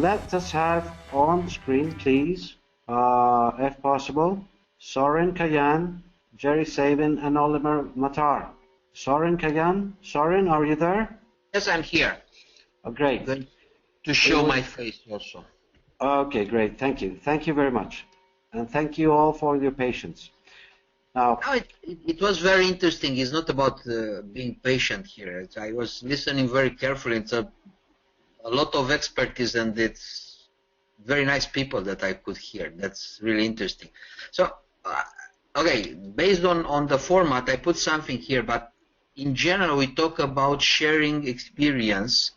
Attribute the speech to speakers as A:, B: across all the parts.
A: let us have on screen, please, if possible, Soren Kayan, Jerry Sabin, and Oliver Matar. Soren Kayan, Soren, are you there?
B: Yes, I'm here.
A: Oh, great.
B: I'm going to show my face also.
A: Okay, great. Thank you. Thank you very much. And thank you all for your patience. Now,
B: it was very interesting. It's not about being patient here. I was listening very carefully. It's a lot of expertise, and it's very nice people that I could hear. That's really interesting. So, okay, based on the format, I put something here, but in general, we talk about sharing experience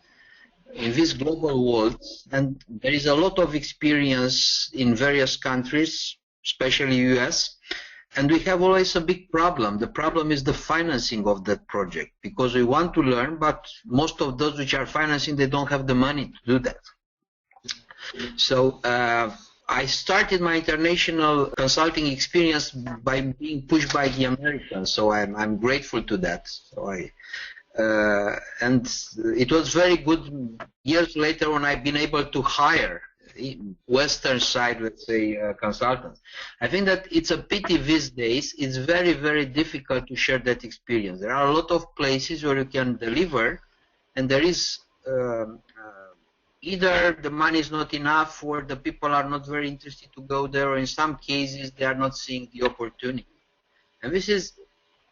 B: in this global world, and there is a lot of experience in various countries, especially US, and we have always a big problem. The problem is the financing of that project, because we want to learn, but most of those which are financing, they don't have the money to do that. So I started my international consulting experience by being pushed by the Americans, so I'm grateful to that. So and it was very good years later when I've been able to hire Western side, let's say, consultants. I think that it's a pity these days. It's very, very difficult to share that experience. There are a lot of places where you can deliver, and there is either the money is not enough, or the people are not very interested to go there, or in some cases they are not seeing the opportunity. And this is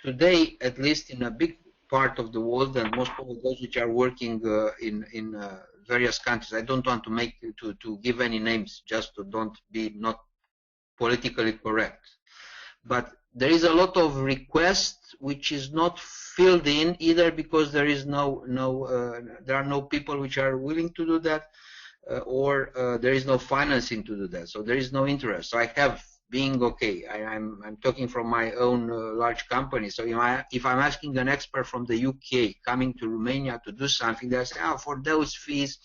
B: today, at least in a big part of the world, and most of those which are working in various countries. I don't want to give any names, just to don't be not politically correct. But there is a lot of requests which is not filled in, either because there is there are no people which are willing to do that, or there is no financing to do that. So there is no interest. So I have I'm talking from my own large company. So if I'm asking an expert from the UK coming to Romania to do something, they say, for those fees,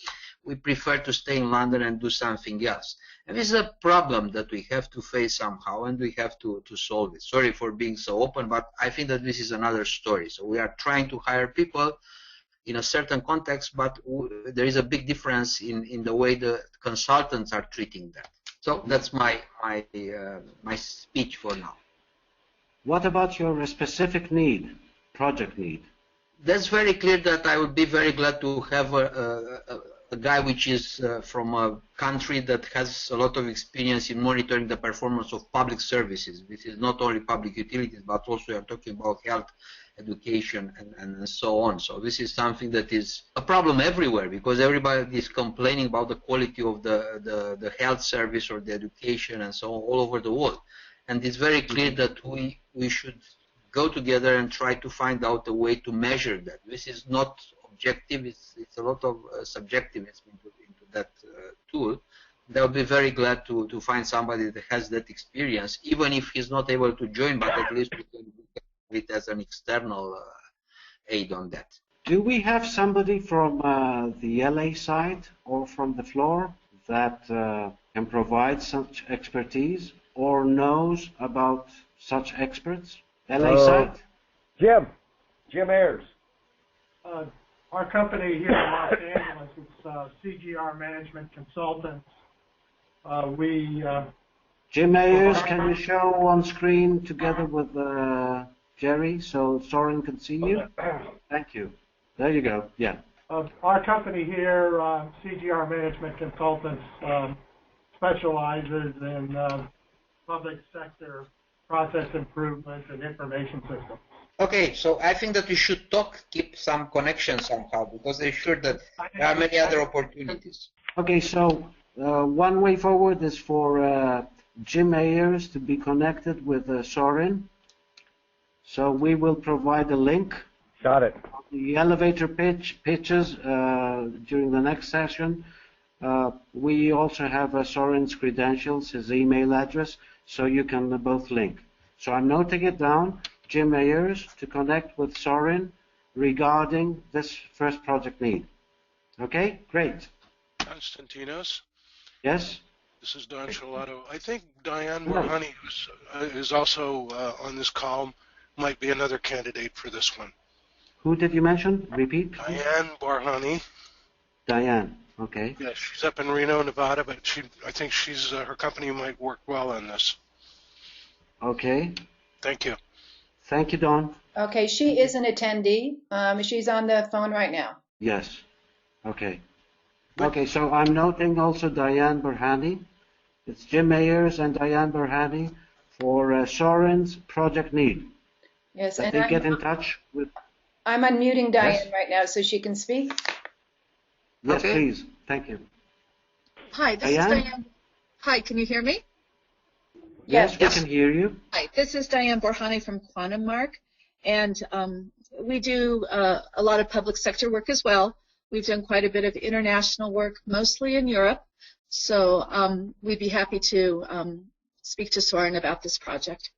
B: we prefer to stay in London and do something else. And this is a problem that we have to face somehow, and we have to solve it. Sorry for being so open, but I think that this is another story. So we are trying to hire people in a certain context, but there is a big difference in the way the consultants are treating that. So that's my speech for now.
A: What about your specific need, project need?
B: That's very clear that I would be very glad to have a guy which is from a country that has a lot of experience in monitoring the performance of public services. This is not only public utilities, but also we are talking about health, education, and so on. So this is something that is a problem everywhere, because everybody is complaining about the quality of the health service or the education and so on all over the world. And it's very clear that we should go together and try to find out a way to measure that. This is not objective, it's a lot of subjectivism into that tool. I would be very glad to find somebody that has that experience, even if he's not able to join, but at least we can it as an external aid on that.
A: Do we have somebody from the LA side or from the floor that can provide such expertise or knows about such experts? LA side?
C: Jim Ayers.
D: Our company here in Los Angeles, it's CGR Management Consultants.
A: Jim Ayers, can you show on screen together with Jerry so Soren can see you? Thank you. There you go. Yeah.
D: Our company here, CGR Management Consultants, specializes in public sector process improvement and information systems.
B: Okay, so I think that we should keep some connection somehow, because they're sure that there are many other opportunities.
A: Okay, so one way forward is for Jim Ayers to be connected with Soren. So we will provide a link.
C: Got it.
A: The elevator pitches during the next session. We also have Soren's credentials, his email address, so you can both link. So I'm noting it down, Jim Ayers, to connect with Soren regarding this first project need. Okay, great.
E: Konstantinos?
A: Yes?
E: This is Don Charlotto. I think Diane Morhani, who is also on this call, might be another candidate for this one.
A: Who did you mention? Repeat.
E: Diane Barhani.
A: Diane. Okay.
E: Yeah, she's up in Reno, Nevada, but I think her company might work well on this.
A: Okay.
E: Thank you.
A: Thank you, Don.
F: Okay, she is an attendee. She's on the phone right now.
A: Yes. Okay. Okay, so I'm noting also Diane Burhani. It's Jim Ayers and Diane Burhani for Soren's project need.
F: Yes,
A: That
F: and
A: they get in touch with.
F: I'm unmuting Diane
A: Yes?
F: right now so she can speak.
A: Yes,
B: Okay.
A: please. Thank you.
G: Hi, this
A: Diane?
G: is Diane. Hi, can you hear me?
A: Yes, we
B: Yes.
A: can hear you.
G: Hi, this is Diane Borhani from Quantum Mark, and we do a lot of public sector work as well. We've done quite a bit of international work, mostly in Europe, so we'd be happy to speak to Soren about this project.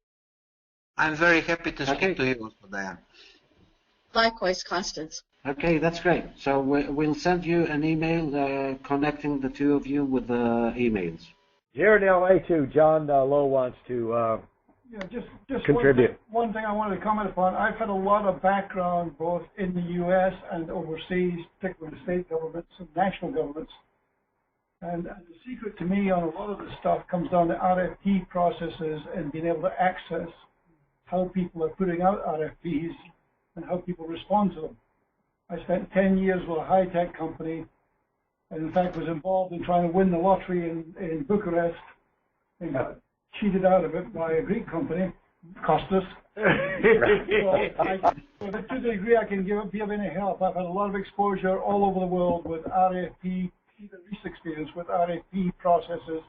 B: I'm very happy to speak
A: Okay.
B: to you also, Diane.
G: Likewise, Constance.
A: Okay, that's great. So we'll send you an email connecting the two of you with the emails.
C: Here in LA too, John Lowe wants to
D: Yeah, just
C: contribute.
D: one thing I wanted to comment upon. I've had a lot of background both in the U.S. and overseas, particularly state governments and national governments. And the secret to me on a lot of this stuff comes down to RFP processes and being able to access how people are putting out RFPs and how people respond to them. I spent 10 years with a high-tech company, and in fact was involved in trying to win the lottery in Bucharest, and got cheated out of it by a Greek company. Cost us. So to the degree I can be of any help, I've had a lot of exposure all over the world with RFP, even recent experience with RFP processes,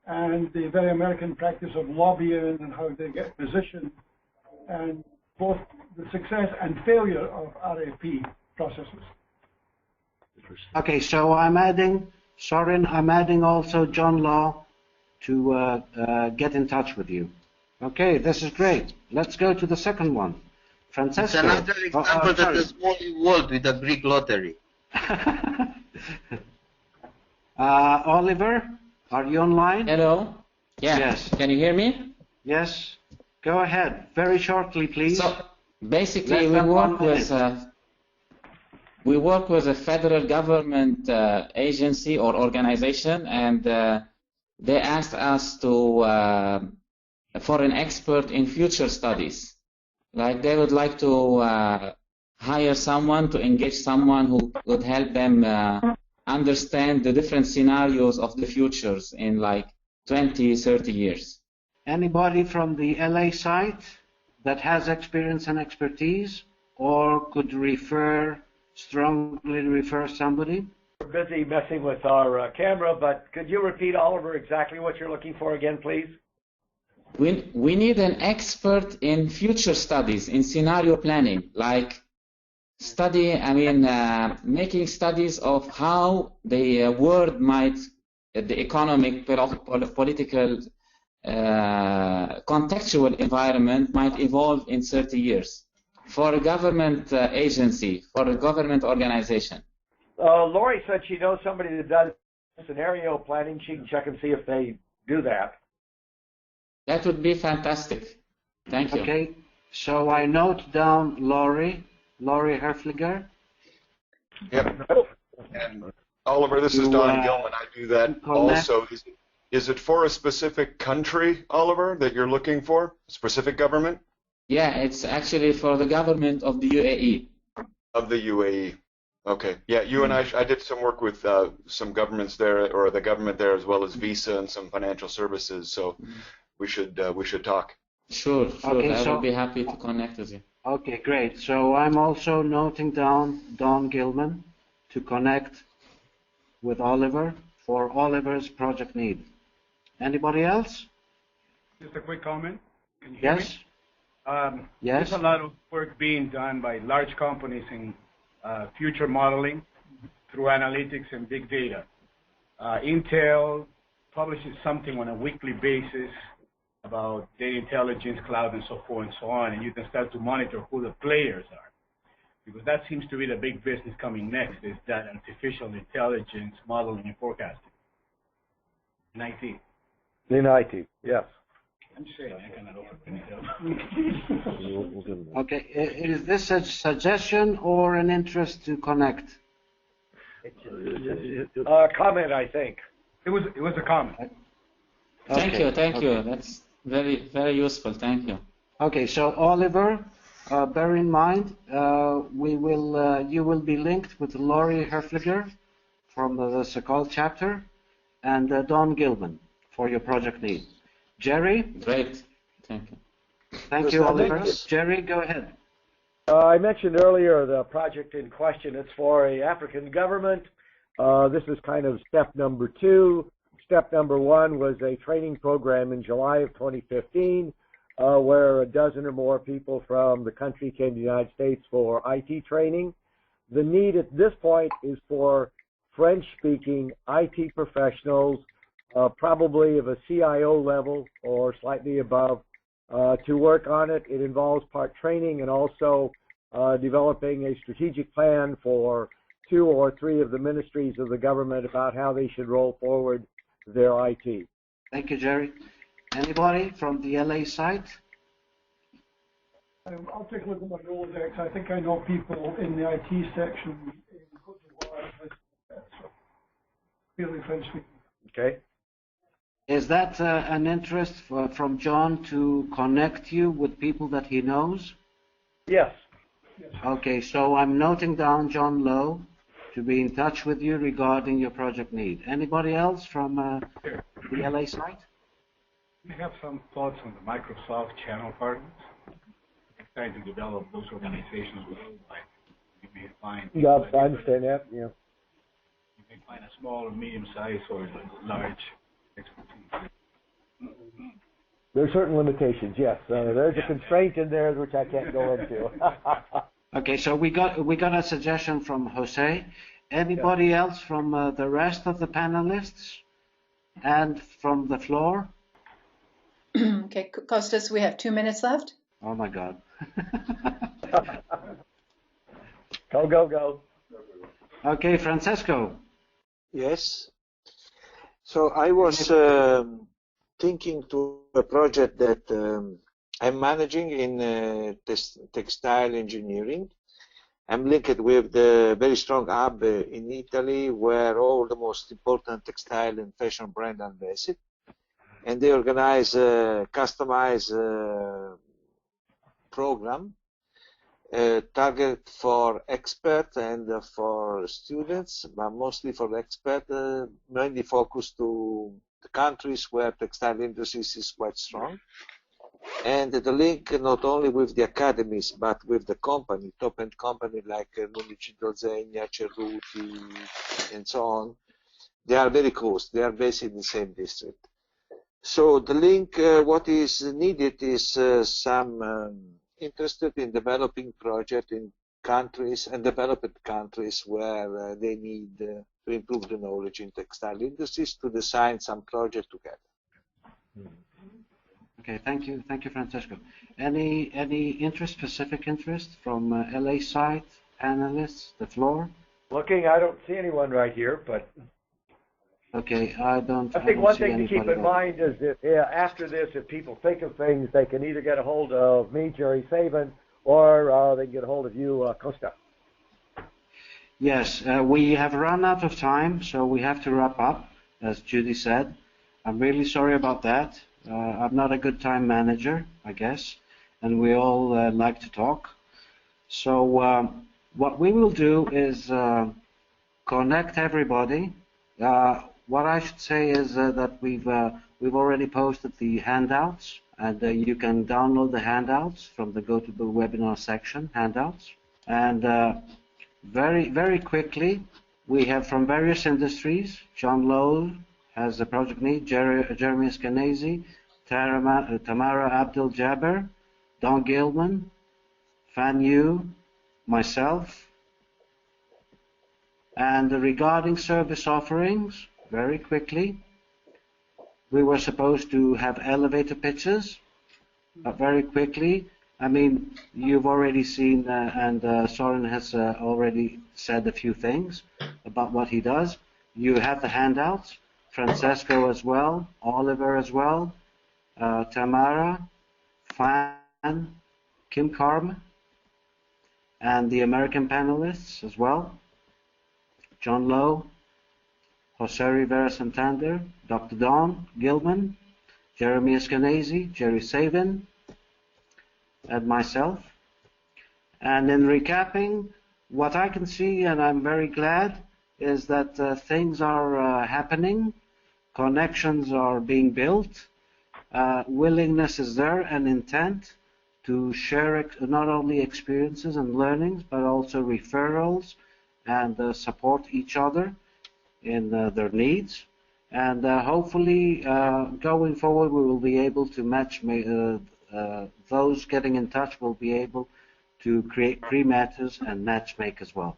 D: and the very American practice of lobbying and how they get positioned, and both the success and failure of RFP processes.
A: Okay, so I'm adding also John Law to get in touch with you. Okay, this is great. Let's go to the second one.
B: It's
A: Francesco.
B: another example that is more involved with the Greek lottery.
A: Oliver, are you online?
H: Hello? Yeah.
A: Yes.
H: Can you hear me?
A: Yes. Go ahead. Very shortly, please.
H: So basically,
A: Less than 1 minute.
H: we work with a federal government agency or organization, and they asked us to for an expert in future studies. Like they would like to hire someone to engage someone who would help them understand the different scenarios of the futures in like 20, 30 years.
A: Anybody from the LA site that has experience and expertise or could strongly refer somebody?
C: We're busy messing with our camera, but could you repeat, Oliver, exactly what you're looking for again, please?
H: We need an expert in future studies, in scenario planning, like making studies of how the world might, the economic, political, contextual environment might evolve in 30 years for a government agency, for a government organization.
C: Lori said she knows somebody that does scenario planning. She can check and see if they do that.
H: That would be fantastic. Thank you.
A: Okay, so I note down Lori Herfliger.
I: Yep. And Oliver, this is Don Gilman. I do that also. Is it for a specific country, Oliver, that you're looking for? A specific government?
H: Yeah, it's actually for the government of the UAE.
I: Of the UAE. Okay. Yeah, you and I did some work with some governments there, or the government there, as well as Visa and some financial services. So we should talk.
H: Sure.
A: Okay,
H: I will be happy to connect with you.
A: Okay, great. So I'm also noting down Don Gilman to connect with Oliver for Oliver's project need. Anybody else?
J: Just a quick comment. Can you hear me?
A: Yes.
J: There's a lot of work being done by large companies in future modeling through analytics and big data. Intel publishes something on a weekly basis about data intelligence, cloud, and so forth and so on, and you can start to monitor who the players are. Because that seems to be the big business coming next, is that artificial intelligence modeling and forecasting. In IT.
C: In IT, yes.
J: I'm just saying, I cannot open it up.
A: Okay, is this a suggestion or an interest to connect?
C: Comment, I think.
J: It was a comment.
H: Thank
A: Okay.
H: you, thank
A: Okay.
H: you. That's very, very useful. Thank you.
A: Okay, so Oliver, bear in mind, you will be linked with Laurie Herfliger from the Sakal chapter and Don Gilman for your project need. Jerry?
H: Great. Thank you.
A: Thank you, Oliver. Jerry, go ahead.
C: I mentioned earlier the project in question. It's for a African government. This is kind of step number 2. Step number 1 was a training program in July of 2015 where a dozen or more people from the country came to the United States for IT training. The need at this point is for French-speaking IT professionals, probably of a CIO level or slightly above, to work on it. It involves part training and also developing a strategic plan for 2 or 3 of the ministries of the government about how they should roll forward their IT.
A: Thank you, Jerry. Anybody from the LA site?
D: I'll take a look at my Rolodex. I think I know people in the IT section in Cote d'Ivoire, so fairly French speaking.
C: Okay.
A: Is that an interest from John to connect you with people that he knows?
C: Yes.
A: Okay, so I'm noting down John Lowe to be in touch with you regarding your project need. Anybody else from the LA site?
J: We have some thoughts on the Microsoft channel partners. We're trying to develop those organizations worldwide. You may find.
C: Yeah, I understand that. Yeah.
J: You may find a small or medium-sized or large expertise.
C: There's certain limitations. Yes, there's a constraint in there which I can't go into.
A: Okay, so we got a suggestion from Jose. Anybody else from the rest of the panelists and from the floor?
F: Okay, Kostas, we have 2 minutes left.
A: Oh my God.
C: Go.
A: Okay, Francesco.
K: Yes. So I was thinking to a project that I'm managing in textile engineering. I'm linked with the very strong hub in Italy where all the most important textile and fashion brands are based. And they organize a customized program target for experts and for students, but mostly for experts, mainly focused to the countries where textile industry is quite strong. And the link not only with the academies, but with the company, top-end company like Municipal Zegna, Cerruti, and so on. They are very close. They are based in the same district. So the link, what is needed is some interested in developing project in countries and developed countries where they need to improve the knowledge in textile industries to design some project together.
A: Okay, thank you, Francesco. Any specific interest from LA site panelists, the floor?
C: Looking, I don't see anyone right here, but.
A: Okay, I
C: think one thing to keep in mind is that after this, if people think of things, they can either get a hold of me, Jerry Saban, or they can get a hold of you, Costa.
A: Yes, we have run out of time, so we have to wrap up, as Judy said. I'm really sorry about that. I'm not a good time manager, I guess, and we all like to talk. So what we will do is connect everybody. What I should say is that we've already posted the handouts, and you can download the handouts from the GoToWebinar section, handouts. And very quickly, we have from various industries, John Lowe has a project need, Jeremy Eskenazi, Tamara Abdel-Jabbar, Don Gilman, Fan Yu, myself. And regarding service offerings, very quickly, we were supposed to have elevator pitches, but very quickly, I mean, you've already seen, and Soren has already said a few things about what he does. You have the handouts, Francesco as well, Oliver as well, Tamara, Fan, Kim Karm, and the American panelists as well. John Lowe, Jose Rivera Santander, Dr. Don Gilman, Jeremy Eskenazi, Jerry Savin, and myself. And in recapping, what I can see, and I'm very glad, is that things are happening, connections are being built, willingness is there, and intent to share not only experiences and learnings, but also referrals and support each other in their needs. And hopefully, going forward, we will be able to match, those getting in touch will be able to create pre-matches and match make as well.